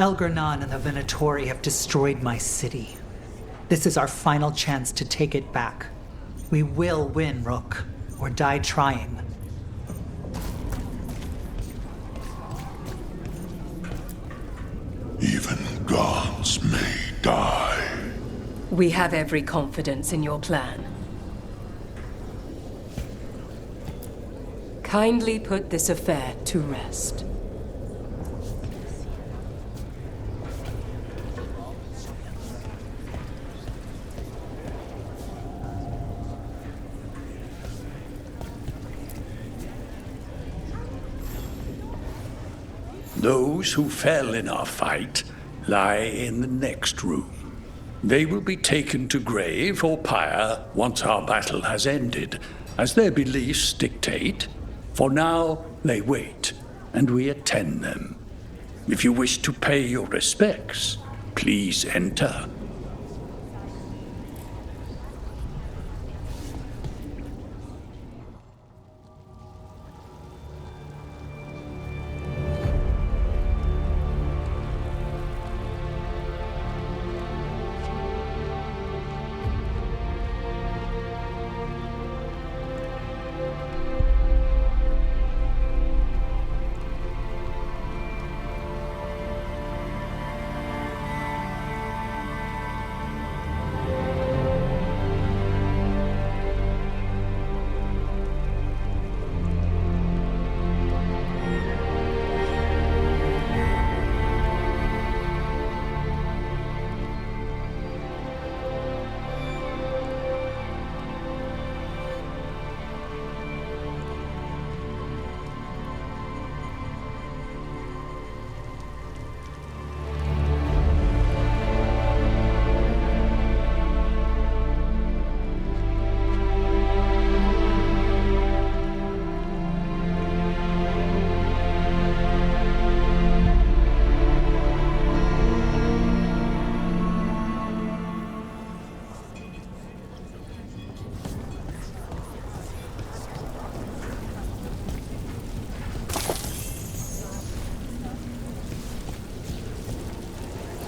Elgar'nan and the Venatori have destroyed my city. This is our final chance to take it back. We will win, Rook, or die trying. Even gods may die. We have every confidence in your plan. Kindly put this affair to rest. Those who fell in our fight lie in the next room. They will be taken to grave or pyre once our battle has ended, as their beliefs dictate. For now, they wait, and we attend them. If you wish to pay your respects, please enter.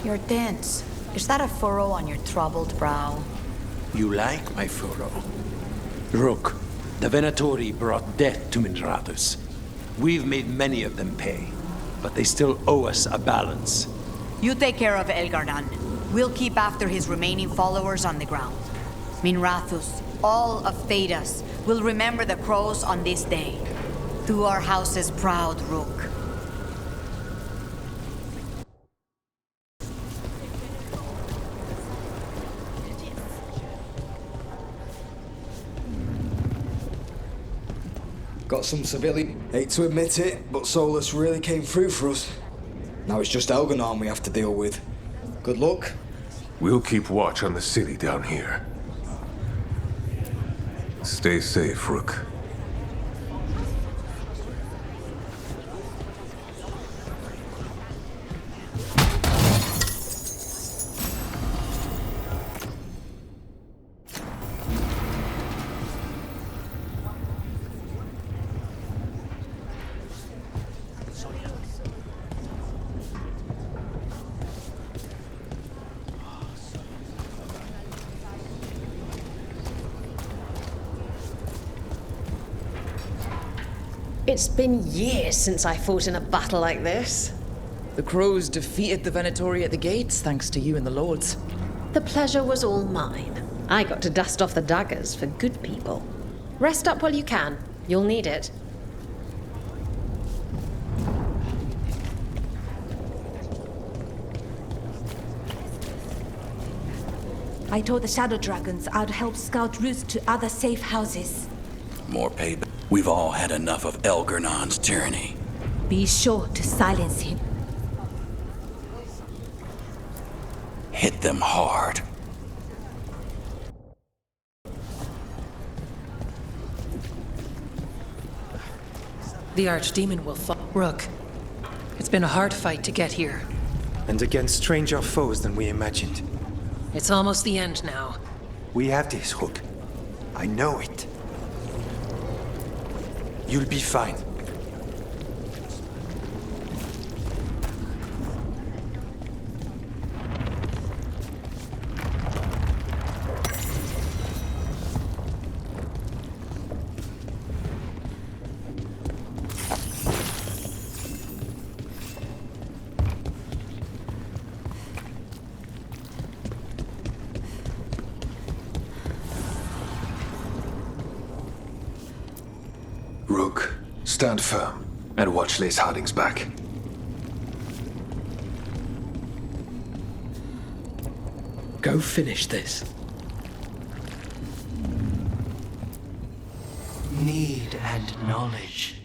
You're dense. Is that a furrow on your troubled brow? You like my furrow? Rook, the Venatori brought death to Minrathous. We've made many of them pay, but they still owe us a balance. You take care of Elgar'nan. We'll keep after his remaining followers on the ground. Minrathous, all of Thedas, will remember the crows on this day. To our house's proud Rook. Got some civilian. Hate to admit it, but Solus really came through for us. Now it's just Elgar'nan we have to deal with. Good luck. We'll keep watch on the city down here. Stay safe, Rook. It's been years since I fought in a battle like this. The Crows defeated the Venatori at the gates, thanks to you and the Lords. The pleasure was all mine. I got to dust off the daggers for good people. Rest up while you can. You'll need it. I told the Shadow Dragons I'd help scout routes to other safe houses. More payback. We've all had enough of Elgar'nan's tyranny. Be sure to silence him. Hit them hard. The Archdemon will fall. Rook, it's been a hard fight to get here. And against stranger foes than we imagined. It's almost the end now. We have this, Rook. I know it. You'll be fine. Rook, stand firm and watch Lace Harding's back. Go finish this. Need and knowledge.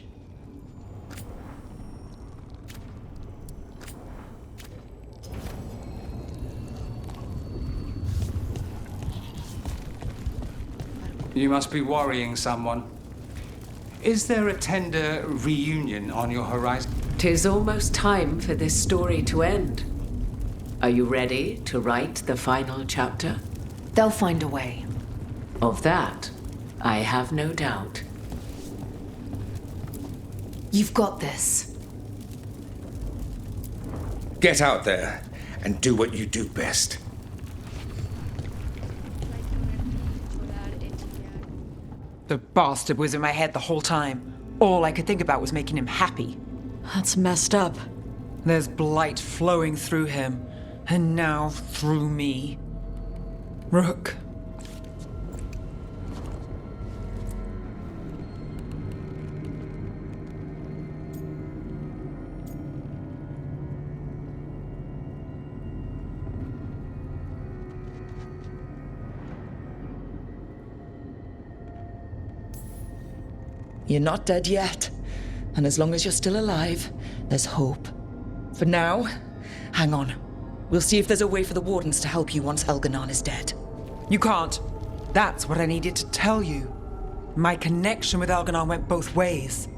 You must be worrying someone. Is there a tender reunion on your horizon? 'Tis almost time for this story to end. Are you ready to write the final chapter? They'll find a way. Of that, I have no doubt. You've got this. Get out there and do what you do best. The bastard was in my head the whole time. All I could think about was making him happy. That's messed up. There's blight flowing through him, and now through me. Rook. You're not dead yet. And as long as you're still alive, there's hope. For now, hang on. We'll see if there's a way for the Wardens to help you once Elganon is dead. You can't. That's what I needed to tell you. My connection with Elganon went both ways.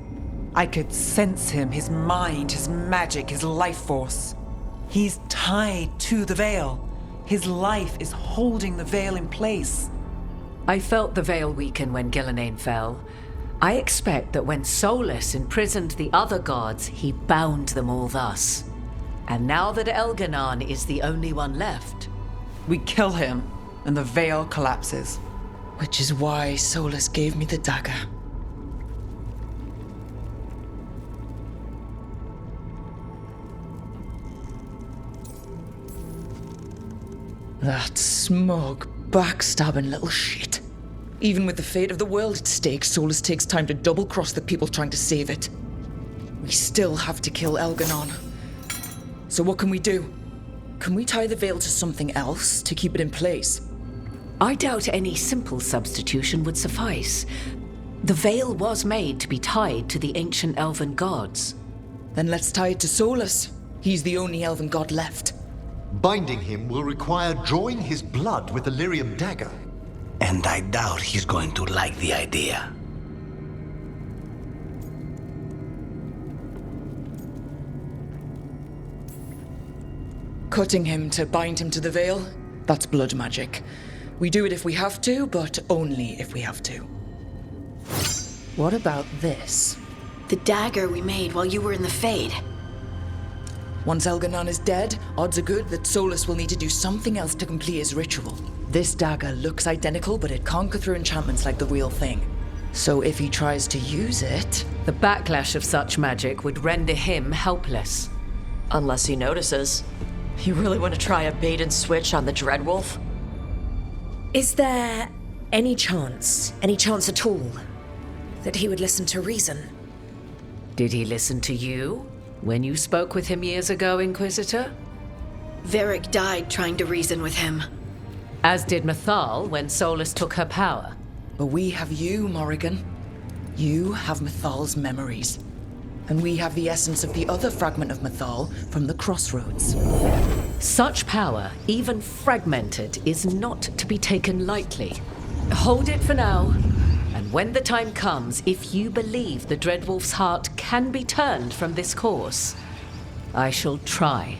I could sense him, his mind, his magic, his life force. He's tied to the Veil. His life is holding the Veil in place. I felt the Veil weaken when Gillenane fell. I expect that when Solus imprisoned the other gods, he bound them all thus. And now that Elganon is the only one left, we kill him, and the Veil collapses. Which is why Solus gave me the dagger. That smug, backstabbing little shit. Even with the fate of the world at stake, Solus takes time to double-cross the people trying to save it. We still have to kill Elganon. So what can we do? Can we tie the Veil to something else to keep it in place? I doubt any simple substitution would suffice. The Veil was made to be tied to the ancient elven gods. Then let's tie it to Solus. He's the only elven god left. Binding him will require drawing his blood with the Lyrium dagger. And I doubt he's going to like the idea. Cutting him to bind him to the Veil? That's blood magic. We do it if we have to, but only if we have to. What about this? The dagger we made while you were in the Fade. Once Elganon is dead, odds are good that Solus will need to do something else to complete his ritual. This dagger looks identical, but it can't go through enchantments like the real thing. So if he tries to use it... The backlash of such magic would render him helpless. Unless he notices. You really want to try a bait and switch on the Dreadwolf? Is there any chance at all, that he would listen to reason? Did he listen to you when you spoke with him years ago, Inquisitor? Varric died trying to reason with him. As did Mythal when Solus took her power. But we have you, Morrigan. You have Mythal's memories. And we have the essence of the other fragment of Mythal from the Crossroads. Such power, even fragmented, is not to be taken lightly. Hold it for now. And when the time comes, if you believe the Dreadwolf's heart can be turned from this course, I shall try.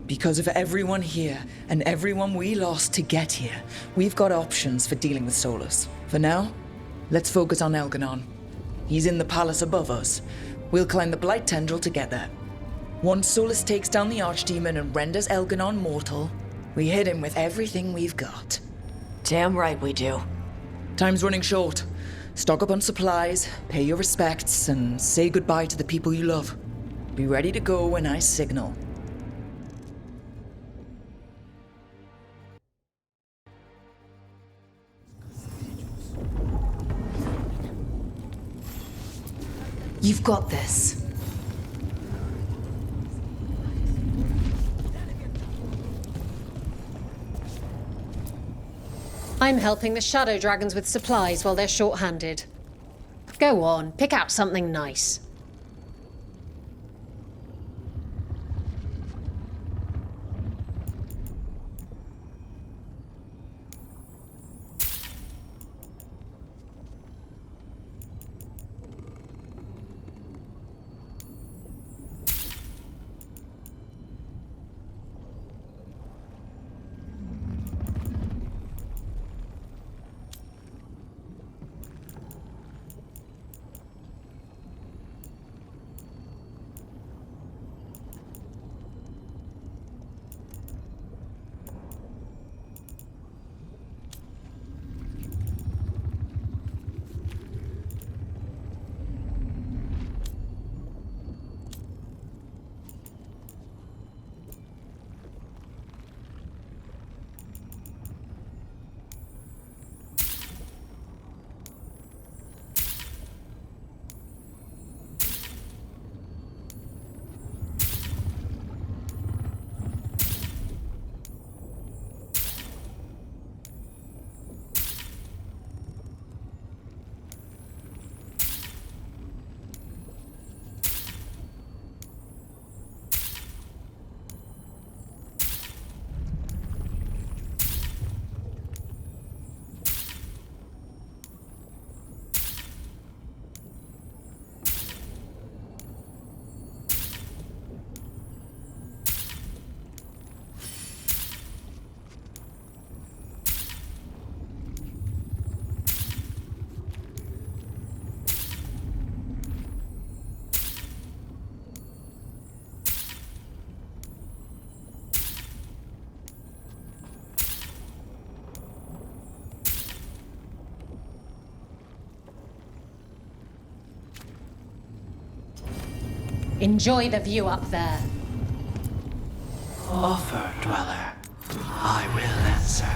Because of everyone here, and everyone we lost to get here, we've got options for dealing with Solus. For now, let's focus on Elganon. He's in the palace above us. We'll climb the Blight Tendril together. Once Solus takes down the Archdemon and renders Elganon mortal, we hit him with everything we've got. Damn right we do. Time's running short. Stock up on supplies, pay your respects, and say goodbye to the people you love. Be ready to go when I signal. You've got this. I'm helping the Shadow Dragons with supplies while they're short-handed. Go on, pick out something nice. Enjoy the view up there. Offer, Dweller. I will answer.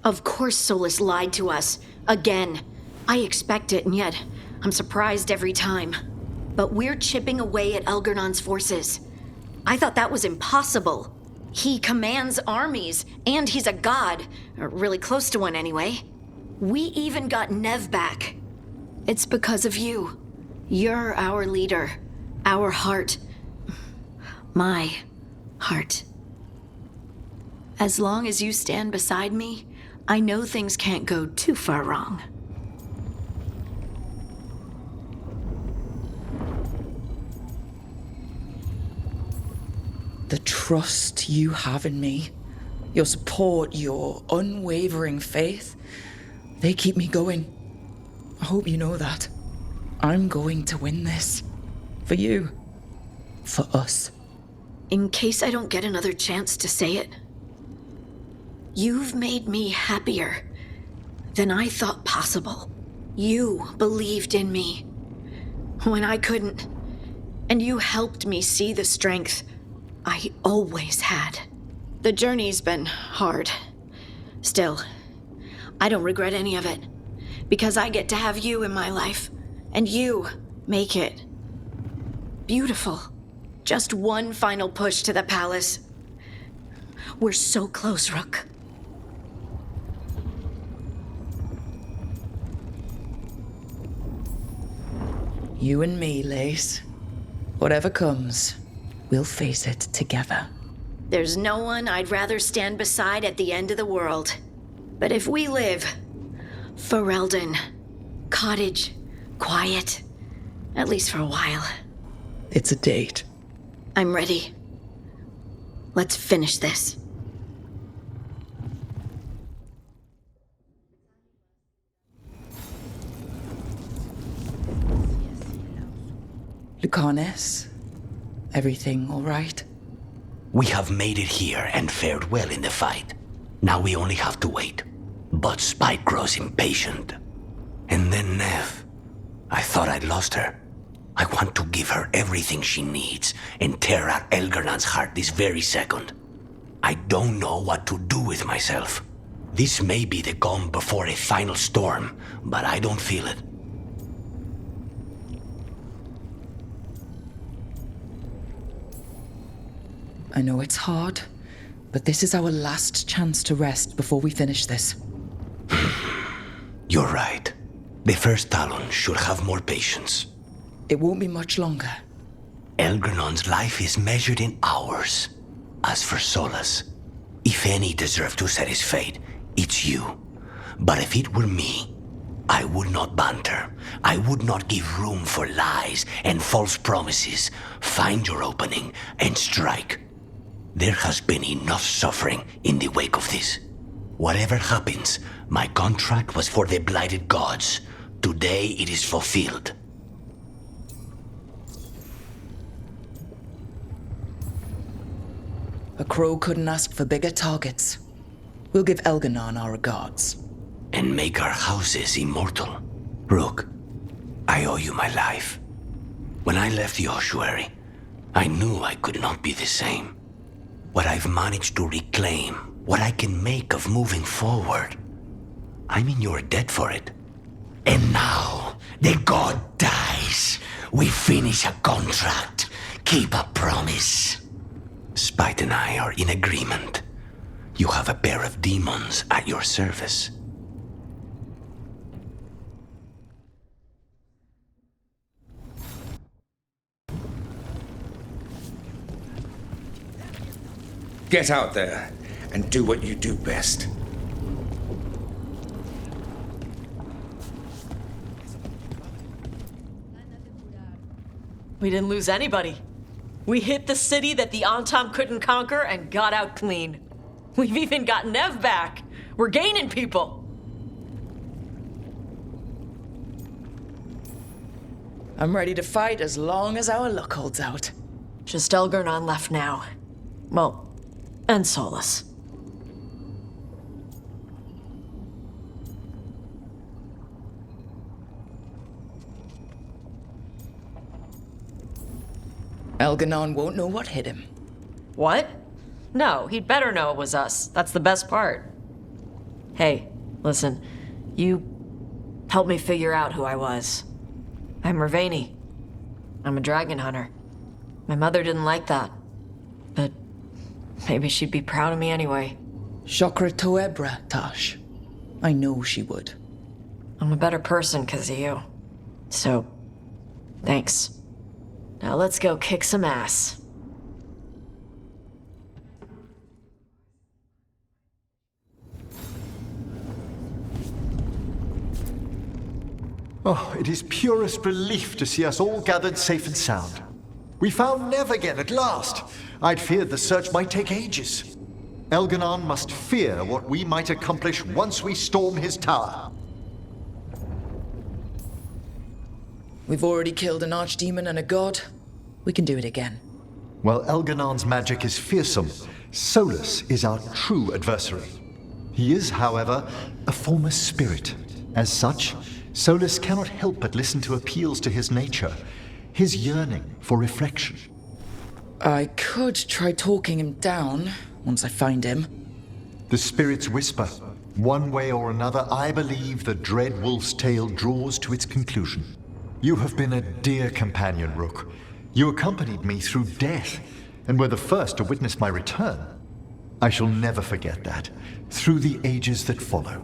Of course Solus lied to us. Again. I expect it, and yet I'm surprised every time. But we're chipping away at Elgernon's forces. I thought that was impossible. He commands armies, and he's a god. Or really close to one, anyway. We even got Nev back. It's because of you. You're our leader. Our heart. My heart. As long as you stand beside me, I know things can't go too far wrong. The trust you have in me, your support, your unwavering faith, they keep me going. I hope you know that. I'm going to win this. For you. For us. In case I don't get another chance to say it, you've made me happier than I thought possible. You believed in me when I couldn't, and you helped me see the strength I always had. The journey's been hard. Still, I don't regret any of it, because I get to have you in my life, and you make it beautiful. Just one final push to the palace. We're so close, Rook. You and me, Lace. Whatever comes, we'll face it together. There's no one I'd rather stand beside at the end of the world. But if we live, Ferelden, cottage, quiet, at least for a while. It's a date. I'm ready. Let's finish this. Lucanus, everything all right? We have made it here and fared well in the fight. Now we only have to wait. But Spike grows impatient. And then Neve. I thought I'd lost her. I want to give her everything she needs and tear out Elgernon's heart this very second. I don't know what to do with myself. This may be the calm before a final storm, but I don't feel it. I know it's hard, but this is our last chance to rest before we finish this. You're right. The first Talon should have more patience. It won't be much longer. Elgernon's life is measured in hours. As for Solas, if any deserve to set his fate, it's you. But if it were me, I would not banter. I would not give room for lies and false promises. Find your opening and strike. There has been enough suffering in the wake of this. Whatever happens, my contract was for the blighted gods. Today it is fulfilled. A crow couldn't ask for bigger targets. We'll give Elgar'nan our regards. And make our houses immortal. Rook, I owe you my life. When I left the ossuary, I knew I could not be the same. What I've managed to reclaim, what I can make of moving forward, I'm in your debt for it. And now, the god dies. We finish a contract, keep a promise. Spite and I are in agreement. You have a pair of demons at your service. Get out there and do what you do best. We didn't lose anybody. We hit the city that the Antam couldn't conquer and got out clean. We've even got Neve back. We're gaining people. I'm ready to fight as long as our luck holds out. Just Elgar'nan left now. Well, and Solas. Elgar'nan won't know what hit him. What? No, he'd better know it was us. That's the best part. Hey, listen. You helped me figure out who I was. I'm Rivaini. I'm a dragon hunter. My mother didn't like that. But maybe she'd be proud of me anyway. Shokra Toebra, Tash. I know she would. I'm a better person because of you. So, thanks. Now let's go kick some ass. Oh, it is purest relief to see us all gathered safe and sound. We found Nevergen at last. I'd feared the search might take ages. Elganon must fear what we might accomplish once we storm his tower. We've already killed an archdemon and a god. We can do it again. While Elganon's magic is fearsome, Solus is our true adversary. He is, however, a former spirit. As such, Solus cannot help but listen to appeals to his nature, his yearning for reflection. I could try talking him down once I find him. The spirits whisper. One way or another, I believe the dread wolf's tale draws to its conclusion. You have been a dear companion, Rook. You accompanied me through death, and were the first to witness my return. I shall never forget that, through the ages that follow.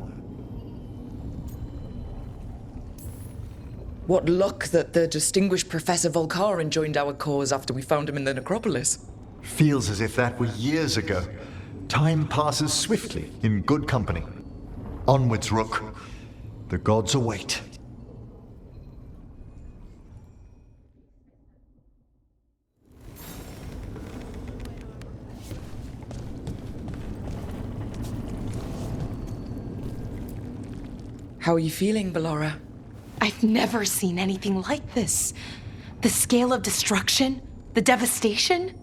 What luck that the distinguished Professor Volkaren joined our cause after we found him in the necropolis. Feels as if that were years ago. Time passes swiftly in good company. Onwards, Rook. The gods await. How are you feeling, Ballora? I've never seen anything like this. The scale of destruction, the devastation.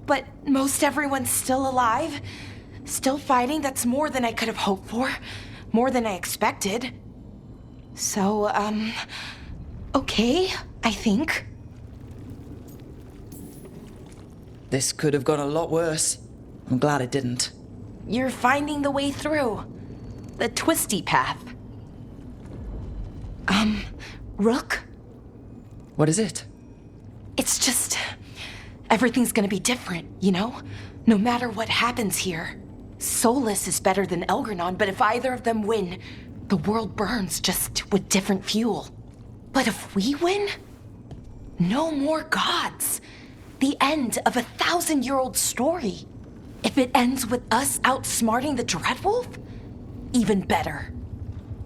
But most everyone's still alive, still fighting. That's more than I could have hoped for, more than I expected. So, okay, I think. This could have gone a lot worse. I'm glad it didn't. You're finding the way through. The twisty path. Rook? What is it? It's just... everything's gonna be different, you know? No matter what happens here. Solus is better than Elgarnon, but if either of them win, the world burns, just with different fuel. But if we win, no more gods. The end of a 1,000-year-old story. If it ends with us outsmarting the Dreadwolf, even better.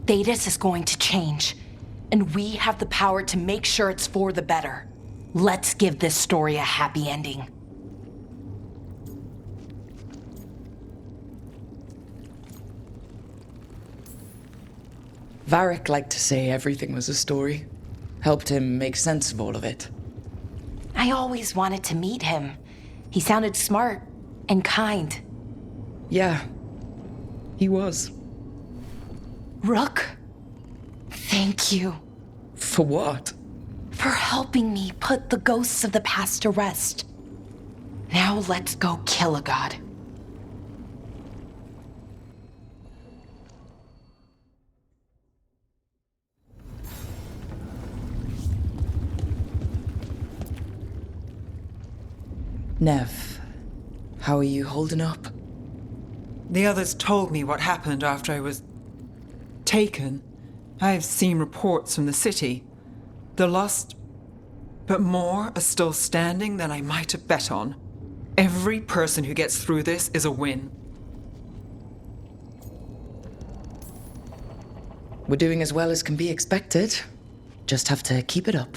Thedas is going to change, and we have the power to make sure it's for the better. Let's give this story a happy ending. Varric liked to say everything was a story. Helped him make sense of all of it. I always wanted to meet him. He sounded smart and kind. Yeah, he was. Rook, thank you. For what? For helping me put the ghosts of the past to rest. Now let's go kill a god. Nev, how are you holding up? The others told me what happened after I was taken. I've seen reports from the city. The lost, but more are still standing than I might have bet on. Every person who gets through this is a win. We're doing as well as can be expected. Just have to keep it up.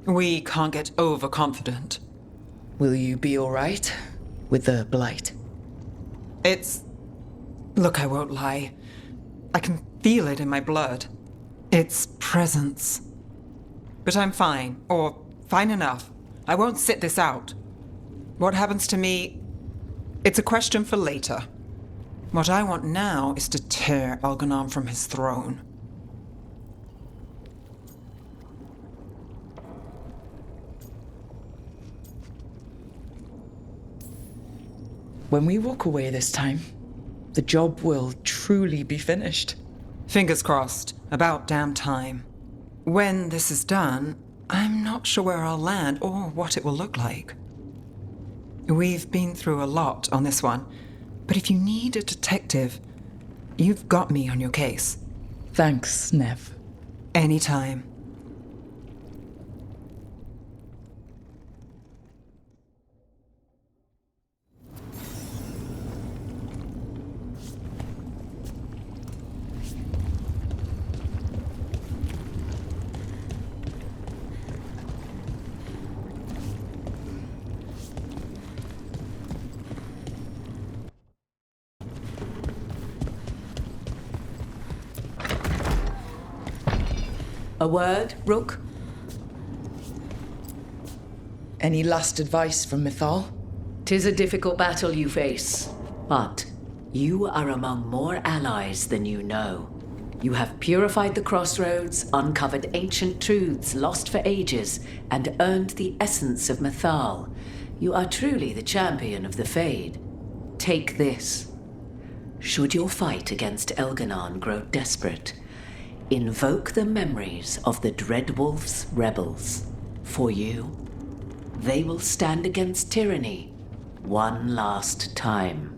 We can't get overconfident. Will you be all right with the blight? Look, I won't lie. I can feel it in my blood. Its presence. But I'm fine, or fine enough. I won't sit this out. What happens to me, it's a question for later. What I want now is to tear Elganon from his throne. When we walk away this time, the job will truly be finished. Fingers crossed. About damn time. When this is done, I'm not sure where I'll land or what it will look like. We've been through a lot on this one, but if you need a detective, you've got me on your case. Thanks, Nev. Anytime. A word, Rook? Any last advice from Mythal? 'Tis a difficult battle you face, but you are among more allies than you know. You have purified the crossroads, uncovered ancient truths lost for ages, and earned the essence of Mythal. You are truly the champion of the Fade. Take this. Should your fight against Elganon grow desperate, invoke the memories of the Dreadwolf's rebels. For you, they will stand against tyranny one last time.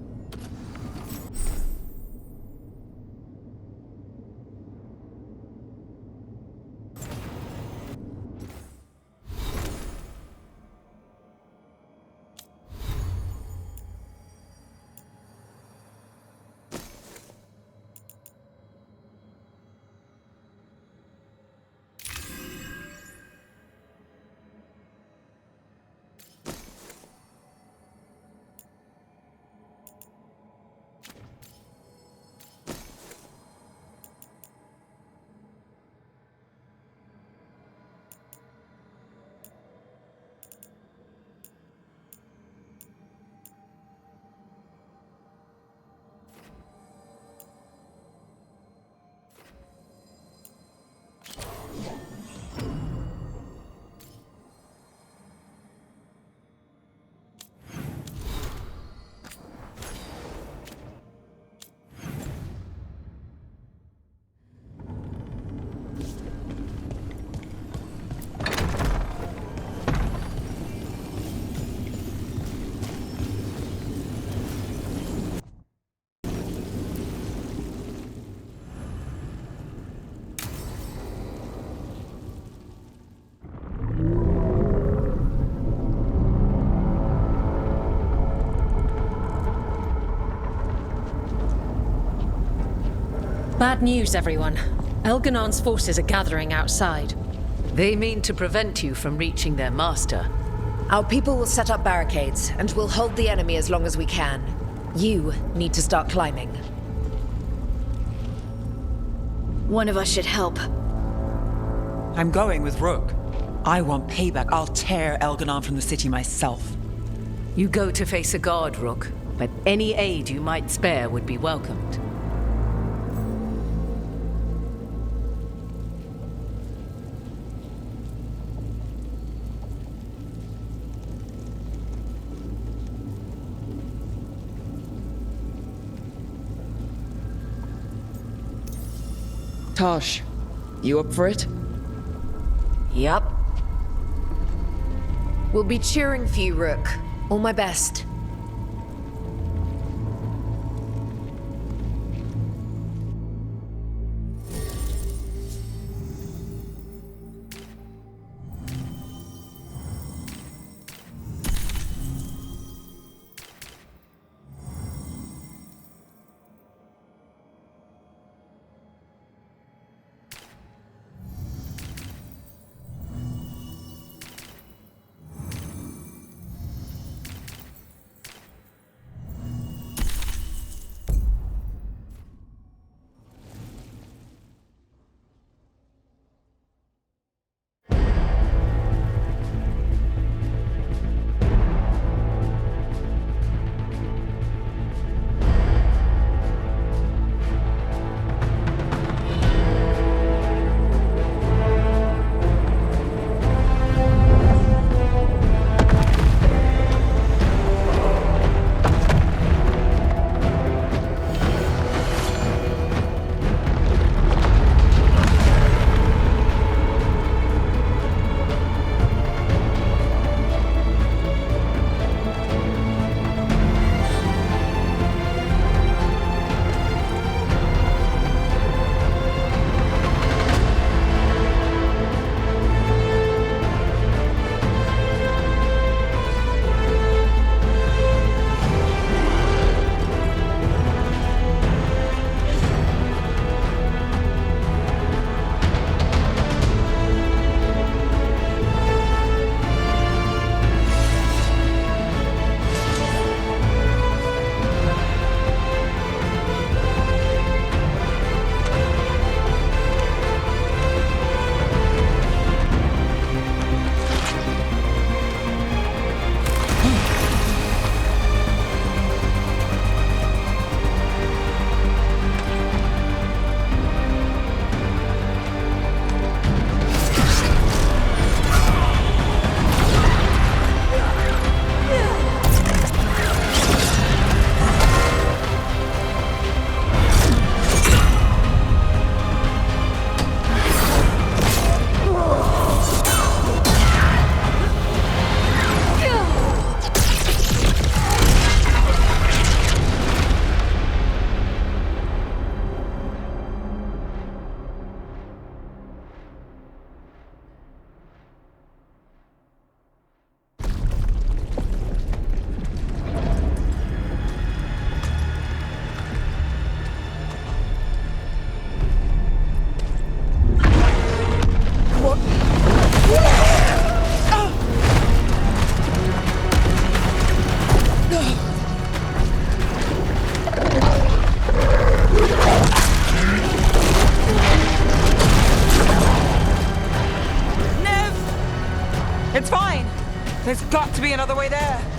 Bad news, everyone. Elganon's forces are gathering outside. They mean to prevent you from reaching their master. Our people will set up barricades, and we'll hold the enemy as long as we can. You need to start climbing. One of us should help. I'm going with Rook. I want payback. I'll tear Elganon from the city myself. You go to face a guard, Rook, but any aid you might spare would be welcomed. Tosh, you up for it? Yup. We'll be cheering for you, Rook. All my best. got to be another way there.